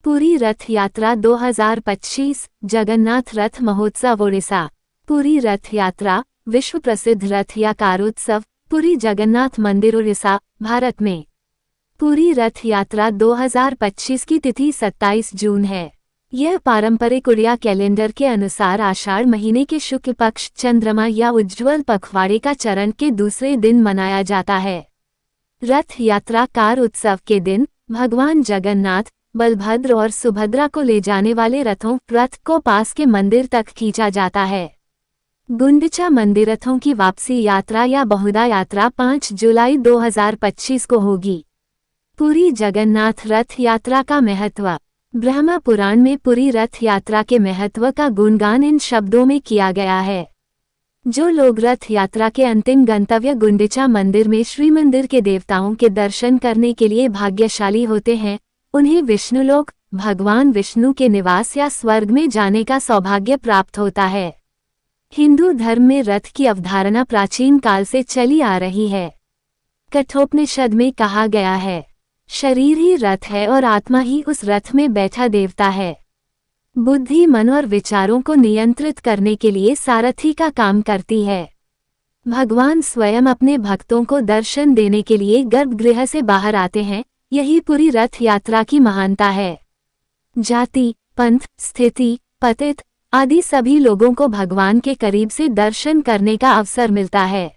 पुरी रथ यात्रा 2025 जगन्नाथ रथ महोत्सव ओडिशा। पुरी रथ यात्रा विश्व प्रसिद्ध रथ या कारोत्सव पुरी जगन्नाथ मंदिर ओडिशा, भारत में। पुरी रथ यात्रा 2025 की तिथि 27 जून है। यह पारंपरिक उड़िया कैलेंडर के अनुसार आषाढ़ महीने के शुक्ल पक्ष चंद्रमा या उज्ज्वल पखवाड़े का चरण के दूसरे दिन मनाया जाता है। रथ यात्रा कार उत्सव के दिन भगवान जगन्नाथ, बलभद्र और सुभद्रा को ले जाने वाले रथ को पास के मंदिर तक खींचा जाता है। गुंडिचा मंदिर रथों की वापसी यात्रा या बहुधा यात्रा 5 जुलाई 2025 को होगी। पुरी जगन्नाथ रथ यात्रा का महत्व। ब्रह्म पुराण में पुरी रथ यात्रा के महत्व का गुणगान इन शब्दों में किया गया है। जो लोग रथ यात्रा के अंतिम गंतव्य गुंडिचा मंदिर में श्री मंदिर के देवताओं के दर्शन करने के लिए भाग्यशाली होते हैं, उन्हें विष्णुलोक, भगवान विष्णु के निवास या स्वर्ग में जाने का सौभाग्य प्राप्त होता है। हिंदू धर्म में रथ की अवधारणा प्राचीन काल से चली आ रही है। कठोपनिषद में कहा गया है, शरीर ही रथ है और आत्मा ही उस रथ में बैठा देवता है। बुद्धि मन और विचारों को नियंत्रित करने के लिए सारथी का काम करती है। भगवान स्वयं अपने भक्तों को दर्शन देने के लिए गर्भगृह से बाहर आते हैं। यही पूरी रथ यात्रा की महानता है। जाति, पंथ, स्थिति, पतित आदि सभी लोगों को भगवान के करीब से दर्शन करने का अवसर मिलता है।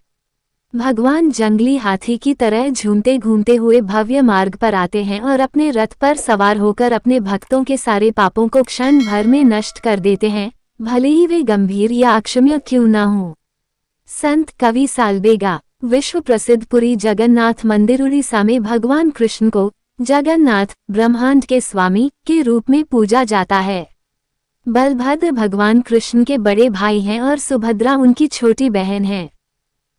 भगवान जंगली हाथी की तरह झूमते घूमते हुए भव्य मार्ग पर आते हैं और अपने रथ पर सवार होकर अपने भक्तों के सारे पापों को क्षण भर में नष्ट कर देते हैं, भले ही वे गंभीर या अक्षम्य क्यों न हों। संत कवि सालबेगा। विश्व प्रसिद्ध पुरी जगन्नाथ मंदिर उड़ीसा में भगवान कृष्ण को जगन्नाथ, ब्रह्मांड के स्वामी के रूप में पूजा जाता है। बलभद्र भगवान कृष्ण के बड़े भाई हैं और सुभद्रा उनकी छोटी बहन है।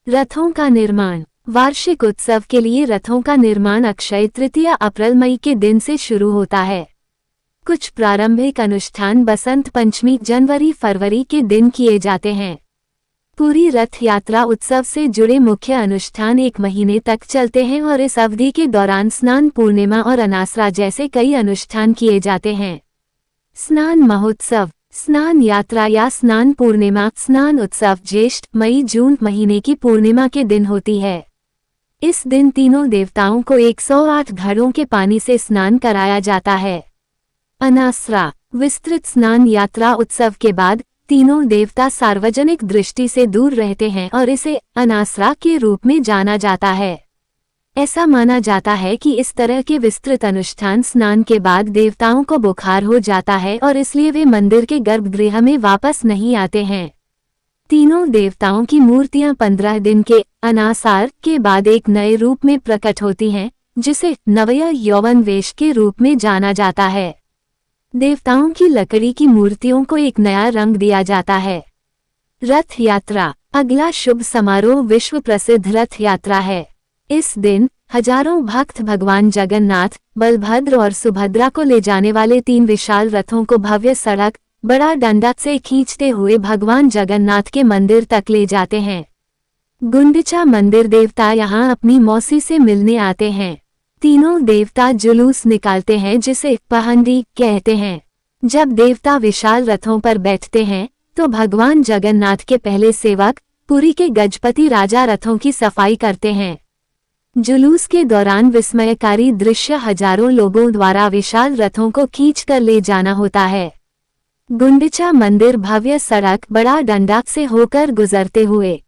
रथों का निर्माण। वार्षिक उत्सव के लिए रथों का निर्माण अक्षय तृतीया अप्रैल मई के दिन से शुरू होता है। कुछ प्रारंभिक अनुष्ठान बसंत पंचमी जनवरी फरवरी के दिन किए जाते हैं। पूरी रथ यात्रा उत्सव से जुड़े मुख्य अनुष्ठान 1 महीने तक चलते हैं और इस अवधि के दौरान स्नान पूर्णिमा और अनासरा जैसे कई अनुष्ठान किए जाते हैं। स्नान महोत्सव। स्नान यात्रा या स्नान पूर्णिमा स्नान उत्सव ज्येष्ठ मई जून महीने की पूर्णिमा के दिन होती है। इस दिन तीनों देवताओं को 108 घड़ों के पानी से स्नान कराया जाता है। अनासरा। विस्तृत स्नान यात्रा उत्सव के बाद तीनों देवता सार्वजनिक दृष्टि से दूर रहते हैं और इसे अनासरा के रूप में जाना जाता है। ऐसा माना जाता है कि इस तरह के विस्तृत अनुष्ठान स्नान के बाद देवताओं को बुखार हो जाता है और इसलिए वे मंदिर के गर्भगृह में वापस नहीं आते हैं। तीनों देवताओं की मूर्तियां 15 दिन के अनासार के बाद एक नए रूप में प्रकट होती हैं, जिसे नवया यौवन वेश के रूप में जाना जाता है। देवताओं की लकड़ी की मूर्तियों को एक नया रंग दिया जाता है। रथ यात्रा। अगला शुभ समारोह विश्व प्रसिद्ध रथ यात्रा है। इस दिन हजारों भक्त भगवान जगन्नाथ, बलभद्र और सुभद्रा को ले जाने वाले 3 विशाल रथों को भव्य सड़क बड़ा डंडा से खींचते हुए भगवान जगन्नाथ के मंदिर तक ले जाते हैं। गुंडिचा मंदिर देवता यहाँ अपनी मौसी से मिलने आते हैं। तीनों देवता जुलूस निकालते हैं जिसे पहंडी कहते हैं। जब देवता विशाल रथों पर बैठते हैं तो भगवान जगन्नाथ के पहले सेवक पुरी के गजपति राजा रथों की सफाई करते हैं। जुलूस के दौरान विस्मयकारी दृश्य हजारों लोगों द्वारा विशाल रथों को खींचकर ले जाना होता है। गुंडिचा मंदिर भव्य सड़क बड़ा डंडा से होकर गुजरते हुए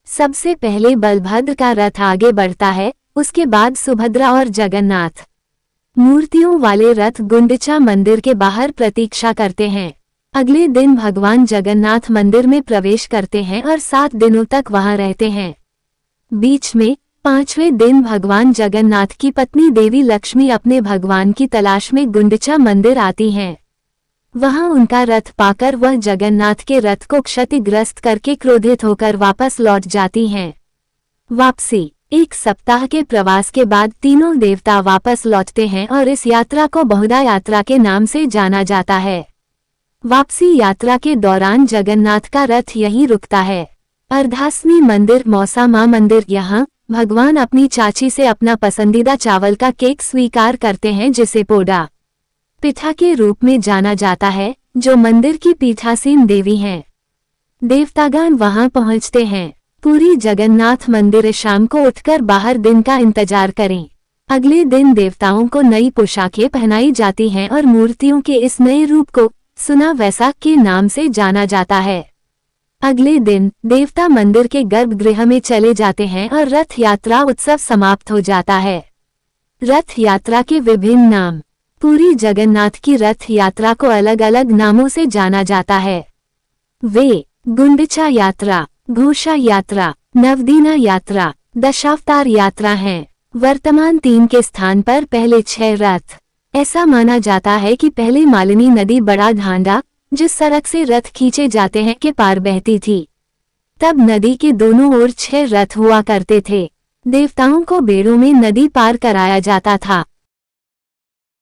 सबसे पहले बलभद्र का रथ आगे बढ़ता है, उसके बाद सुभद्रा और जगन्नाथ। मूर्तियों वाले रथ गुंडिचा मंदिर के बाहर प्रतीक्षा करते हैं। अगले दिन भगवान जगन्नाथ मंदिर में प्रवेश करते हैं और 7 दिनों तक वहां रहते हैं। बीच में 5वें दिन भगवान जगन्नाथ की पत्नी देवी लक्ष्मी अपने भगवान की तलाश में गुंडिचा मंदिर आती हैं। वहां उनका रथ पाकर वह जगन्नाथ के रथ को क्षतिग्रस्त करके क्रोधित होकर वापस लौट जाती हैं। वापसी। 1 सप्ताह के प्रवास के बाद तीनों देवता वापस लौटते हैं और इस यात्रा को बहुधा यात्रा के नाम से जाना जाता है। वापसी यात्रा के दौरान जगन्नाथ का रथ यहीं रुकता है। अर्धासनी मंदिर मौसा मां मंदिर। यहाँ भगवान अपनी चाची से अपना पसंदीदा चावल का केक स्वीकार करते हैं जिसे पोडा पिठा के रूप में जाना जाता है, जो मंदिर की पीठासीन देवी हैं। देवतागण वहां पहुंचते हैं। पुरी जगन्नाथ मंदिर शाम को उठकर बाहर दिन का इंतजार करें। अगले दिन देवताओं को नई पोशाकें पहनाई जाती हैं और मूर्तियों के इस नए रूप को सुना वैसाख के नाम से जाना जाता है। अगले दिन देवता मंदिर के गर्भगृह में चले जाते हैं और रथ यात्रा उत्सव समाप्त हो जाता है। रथ यात्रा के विभिन्न नाम। पुरी जगन्नाथ की रथ यात्रा को अलग अलग नामों से जाना जाता है। वे गुंडिचा यात्रा, घोषा यात्रा, नवदीना यात्रा, दशावतार यात्रा हैं। वर्तमान 3 के स्थान पर पहले 6 रथ। ऐसा माना जाता है कि पहले मालिनी नदी बड़ा ढांडा, जिस सड़क से रथ खींचे जाते हैं, के पार बहती थी। तब नदी के दोनों ओर 6 रथ हुआ करते थे। देवताओं को बेड़ों में नदी पार कराया जाता था।